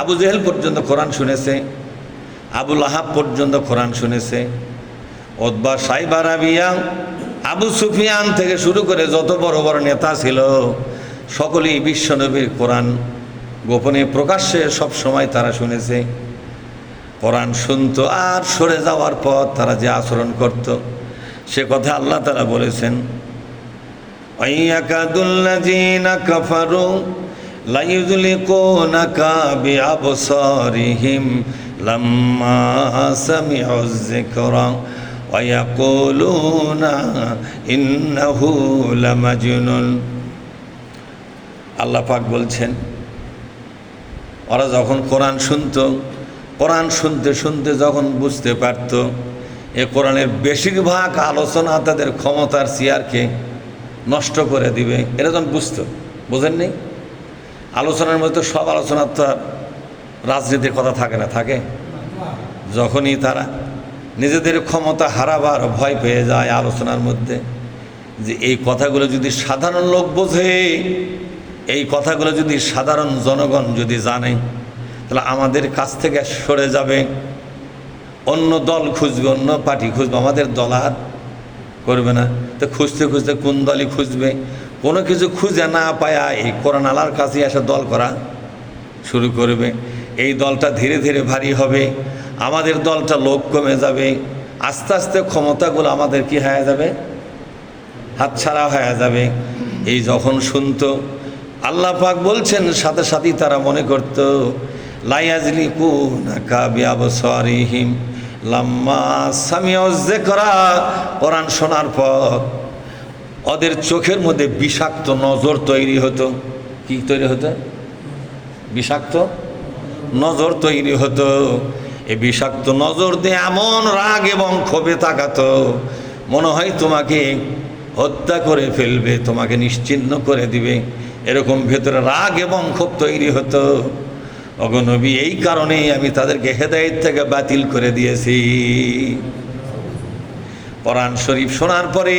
আবু জেহেল পর্যন্ত কোরআন শুনেছে, আবুল আহাব পর্যন্ত কোরআন শুনেছে, উতবা, সাইবা, রাবিয়া, আবু সুফিয়ান থেকে শুরু করে যত বড় বড় নেতা ছিল সকলেই বিশ্বনবীর কোরআন গোপনে প্রকাশ্যে সব সময় তারা শুনেছে। কোরআন শুনতো আর সরে যাওয়ার পর তারা যে আচরণ করত সে কথা আল্লাহ তাআলা বলেছেন, ওয়াইয়াকাদুল্লাযীনা কাফারু লাইয়ুযলিকুনাকা বিআবসারিহিম লাম্মা সামিউয যিকরা ওয়া ইয়াকুলুনা ইন্নাহু লামাজনুন। আল্লাহ পাক বলছেন, ওরা যখন কোরআন শুনতো, কোরআন শুনতে শুনতে যখন বুঝতে পারত এ কোরআনের বেশিরভাগ আলোচনা তাদের ক্ষমতার চেয়ারকে নষ্ট করে দিবে, এরা যখন বুঝতো, বোঝেননি? আলোচনার মধ্যে সব আলোচনার তো রাজনীতির কথা থাকে না, থাকে? যখনই তারা নিজেদের ক্ষমতা হারাবার ভয় পেয়ে যায় আলোচনার মধ্যে, যে এই কথাগুলো যদি সাধারণ লোক বোঝে, এই কথাগুলো যদি সাধারণ জনগণ যদি জানে, তাহলে আমাদের কাছ থেকে সরে যাবে, অন্য দল খুঁজবে, অন্য পার্টি খুঁজবে, আমাদের দল আর করবে না। তো খুঁজতে খুঁজতে কোন দলই খুঁজবে, কোনো কিছু খুঁজে না পায়া এই কোরআন আল্লাহর কাছে এসে দল করা শুরু করবে। এই দলটা ধীরে ধীরে ভারী হবে, আমাদের দলটা লোক কমে যাবে, আস্তে আস্তে ক্ষমতাগুলো আমাদের কি হয়ে যাবে, হাতছাড়া হয়ে যাবে। এই যখন শুনতো, আল্লাহ পাক বলছেন সাথে সাথেই তারা মনে করত লাইয়াযলিকুনাকা বিআবসারিহিম লাম্মা সামিউয যিকরা, কোরআন শোনার পর ওদের চোখের মধ্যে বিষাক্ত নজর তৈরি হতো। কি তৈরি হতো? বিষাক্ত নজর তৈরি হতো। এই বিষাক্ত নজর দিয়ে এমন রাগ এবং ক্ষোভে তাকাতো, মনে হয় তোমাকে হত্যা করে ফেলবে, তোমাকে নিশ্চিহ্ন করে দিবে, এরকম ভেতরে রাগ এবং ক্ষোভ তৈরি হতো। ওগো নবী, এই কারণেই আমি তাদেরকে হেদায়েত থেকে বাতিল করে দিয়েছি। কোরআন শরীফ শোনার পরে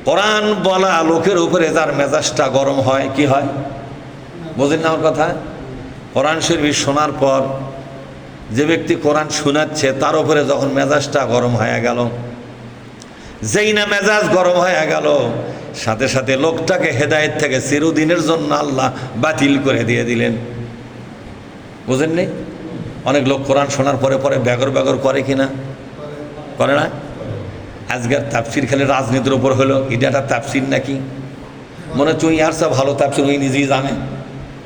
কোরআন বলা লোকের উপরে যার মেজাজটা গরম হয়, কি হয় বোঝেন না আমার কথা? কোরআন শরীফ শোনার পর যে ব্যক্তি কোরআন শোনাচ্ছে তার উপরে যখন মেজাজটা গরম হয়ে গেল, যেই না মেজাজ গরম হয়ে গেল, সাথে সাথে লোকটাকে হেদায়েত থেকে চিরদিনের জন্য আল্লাহ বাতিল করে দিয়ে দিলেন। বুঝেননি? অনেক লোক কোরআন শোনার পরে পরে ব্যাগর ব্যাগর করে কিনা, করে না? আজকের তাফসির খালি রাজনীতির উপর হলো, এটা একটা তাফসির নাকি? মনে হচ্ছে ওই আর সব ভালো তাফসির ওই নিজেই জানে,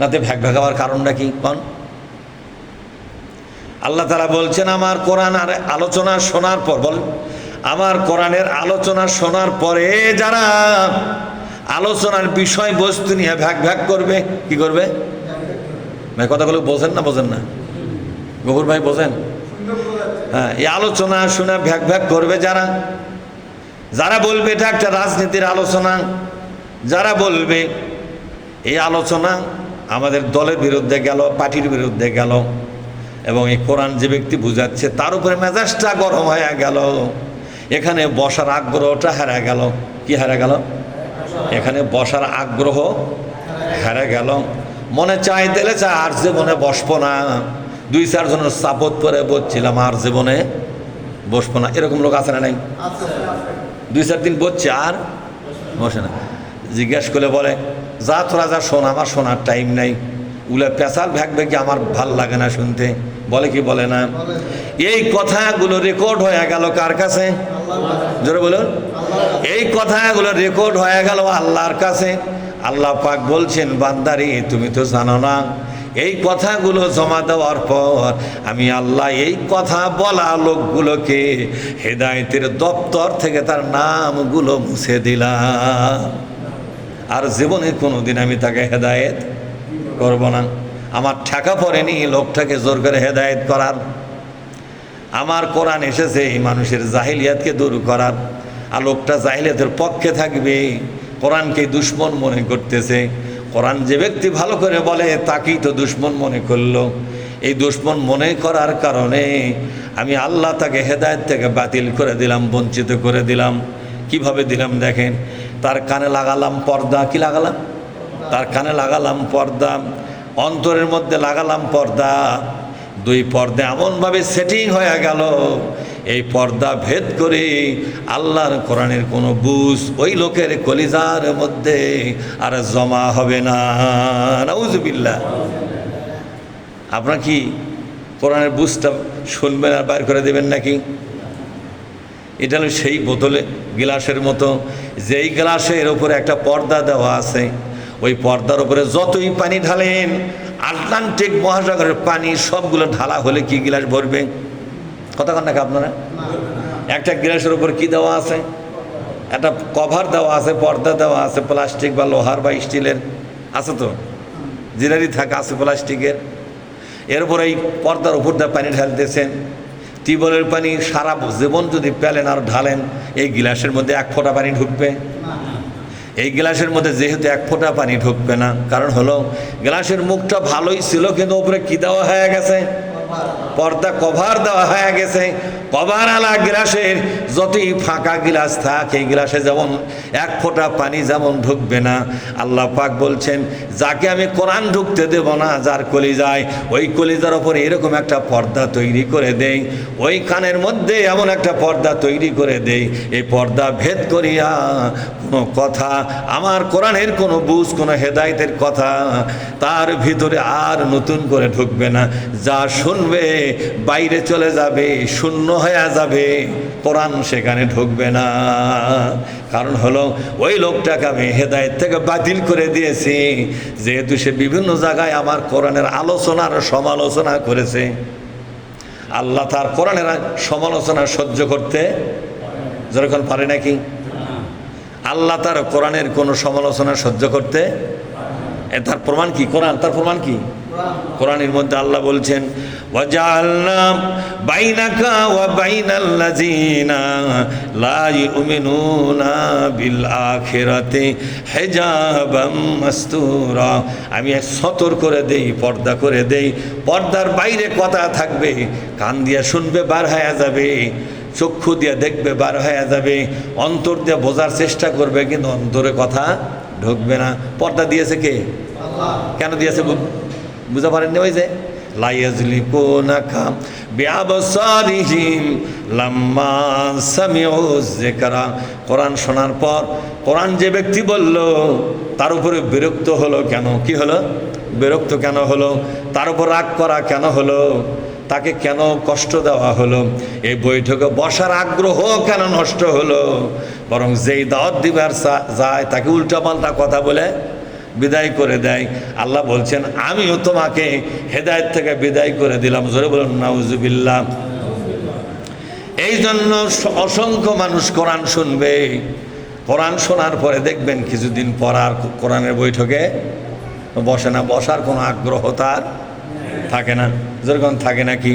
নাতে ভ্যাগ ভ্যাগাবার কারণটা কি? কোন আল্লাহ তাআলা বলছেন, আমার কোরআন আর আলোচনা শোনার পর, বল, আমার কোরআনের আলোচনা শোনার পরে যারা আলোচনার বিষয়বস্তু নিয়ে ভ্যাগ ভ্যাগ করবে, কি করবে? ভাই কথাগুলো বোঝেন না, বোঝেন না? গফুর ভাই বোঝেন? হ্যাঁ, এই আলোচনা শুনে ভ্যাগ ভ্যাগ করবে যারা, যারা বলবে এটা একটা রাজনীতির আলোচনা, যারা বলবে এই আলোচনা আমাদের দলের বিরুদ্ধে গেল, পার্টির বিরুদ্ধে গেল, এবং এই কোরআন যে ব্যক্তি বুঝাচ্ছে তার উপরে মেজাজটা গরম হয়ে গেল, এখানে বসার আগ্রহটা হারা গেল। কি হারা গেল? এখানে বসার আগ্রহ হারা গেল। মনে চাই দিলে চাই আর জীবনে বসবো না, দুই চারজনের সাপোর্ট করে বসছিলাম, আর জীবনে বসবো না, এরকম লোক আছে না নাই? দুই চার দিন বসছে আর বসে না। জিজ্ঞেস করলে বলে, যা তোরা যা শোন, আমার শোনার টাইম নাই, উলে পেশাল ভ্যাগ ভ্যাগে আমার ভাল লাগে না শুনতে। বলে কি বলে না? এই কথাগুলো রেকর্ড হয়ে গেল কার কাছে? জোরে বলুন। এই কথাগুলো রেকর্ড হয়ে গেল আল্লাহর কাছে। আল্লাহ পাক বলছেন, বান্দারে তুমি তো জানো না, এই কথাগুলো জমা দেওয়ার পর আমি আল্লাহ এই কথা বলা লোকগুলোকে হেদায়েতের দপ্তর থেকে তার নামগুলো মুছে দিলাম, আর জীবনে কোনোদিন আমি তাকে হেদায়েত করব না। আমার ঠেকা পড়েনি লোকটাকে জোর করে হেদায়েত করার। আমার কোরআন এসেছে এই মানুষের জাহিলিয়াতকে দূর করার, আর লোকটা জাহিলিয়াতের পক্ষে থাকবে, কোরআনকে দুশ্মন মনে করতেছে। কোরআন যে ব্যক্তি ভালো করে বলে তাকেই তো দুশ্মন মনে করলো। এই দুশ্মন মনে করার কারণে আমি আল্লাহ তাকে হেদায়েত থেকে বাতিল করে দিলাম, বঞ্চিত করে দিলাম। কিভাবে দিলাম দেখেন, তার কানে লাগালাম পর্দা। কি লাগালাম? তার কানে লাগালাম পর্দা, অন্তরের মধ্যে লাগালাম পর্দা, দুই পর্দা এমনভাবে সেটিং হয়ে গেল, এই পর্দা ভেদ করে আল্লাহর কোরআনের কোনো বুঝ ওই লোকের কলিজার মধ্যে আর জমা হবে না। নাউজুবিল্লাহ। আপনার কি কোরআনের বুঝটা শুনবেন আর বাইর করে দেবেন নাকি? এটা হলো সেই বোতলে গ্লাসের মতো, যেই গ্লাসের ওপরে একটা পর্দা দেওয়া আছে, ওই পর্দার ওপরে যতই পানি ঢালেন, আটলান্টিক মহাসাগরের পানি সবগুলো ঢালা হলে কি গ্লাস ভরবে? কথা কন নাকি আপনারা? একটা গ্লাসের উপর কি দেওয়া আছে? একটা কভার দেওয়া আছে, পর্দা দেওয়া আছে, প্লাস্টিক বা লোহার বা স্টিলের আছে, তো জিনারি থাকা আছে প্লাস্টিকের। এরপর এই পর্দার উপর দিয়ে পানি ঢালতেছেন, টিউবওয়েলের পানি সারা জীবন যদি পেলেন আর ঢালেন, এই গ্লাসের মধ্যে এক ফোঁটা পানি ঢুকবে? এই গ্লাসের মধ্যে যেহেতু এক ফোঁটা পানি ঢুকবে না, কারণ হলো গ্লাসের মুখটা ভালোই ছিল, কিন্তু উপরে কি দেওয়া হয়ে গেছে? পর্দা, কভার দেওয়া হয়ে গেছে। কভার আলা গ্লাসের যতই ফাঁকা গ্লাস থাক, এই গ্লাসে যেমন এক ফোঁটা পানি যেমন ঢুকবে না, আল্লাহ পাক বলছেন যাকে আমি কোরআন ঢুকতে দেব না, যার কলিজায়, ওই কলিজার ওপর এরকম একটা পর্দা তৈরি করে দেই, ওই কানের মধ্যে এমন একটা পর্দা তৈরি করে দেই, এই পর্দা ভেদ করিয়া কোনো কথা, আমার কোরআনের কোনো বুঝ, কোনো হেদায়েতের কথা তার ভিতরে আর নতুন করে ঢুকবে না। যা শুনবে বাইরে চলে যাবে, শূন্য হয়ে যাবে, কোরআন সেখানে ঢুকবে না। কারণ হলো ওই লোকটাকে আমি হেদায়েত থেকে বাতিল করে দিয়েছি, যেহেতু সে বিভিন্ন জায়গায় আমার কোরআনের আলোচনার সমালোচনা করেছে। আল্লাহ তার কোরআনের সমালোচনা সহ্য করতে যেরকম পারে নাকি? আল্লাহ তার কোরআনের কোনো সমালোচনা সহ্য করতে, তার প্রমাণ কি? কোরআন। তার প্রমাণ কি? কোরআনের মধ্যে আল্লাহ বলছেন ওয়াজআলনা বাইনাকা ওয়া বাইনাল্লাযিনা লা ইউমিনুনা বিল আখিরাতি হিজাবাম মাসতুরা। আমি সতর করে দেই, পর্দা করে দেই, পর্দার বাইরে কথা থাকবে, কান দিয়ে শুনবে বার হয়ে যাবে, চক্ষু দিয়ে দেখবে বার হয়ে যাবে, অন্তর দিয়ে বোঝার চেষ্টা করবে, কিন্তু অন্তরে কথা ঢুকবে না। পর্দা দিয়েছে কে? কেন দিয়েছে বুঝতে পারেননি? ওই যে লাইয়াজলিকুনাকা বিআবসারিহিম লাম্মা সামিউ যিকরা, কোরআন শোনার পর কোরআন যে ব্যক্তি বলল তার উপরে বিরক্ত হলো কেন? কি হলো? বিরক্ত কেন হলো? তার উপর রাগ করা কেন হলো? তাকে কেন কষ্ট দেওয়া হলো? এই বৈঠকে বসার আগ্রহ কেন নষ্ট হলো? বরং যেই দাওয়াত দিবার যায় তাকে উল্টাপাল্টা কথা বলে বিদায় করে দেয়। আল্লাহ বলছেন আমিও তোমাকে হেদায়েত থেকে বিদায় করে দিলাম। জোরে বলুন নাউজুবিল্লাহ। এই জন্য অসংখ্য মানুষ কোরআন শুনবে, কোরআন শোনার পরে দেখবেন কিছুদিন পর আর কোরআনের বৈঠকে বসে না, বসার কোনো আগ্রহ তার থাকে না। যেরকম থাকে নাকি?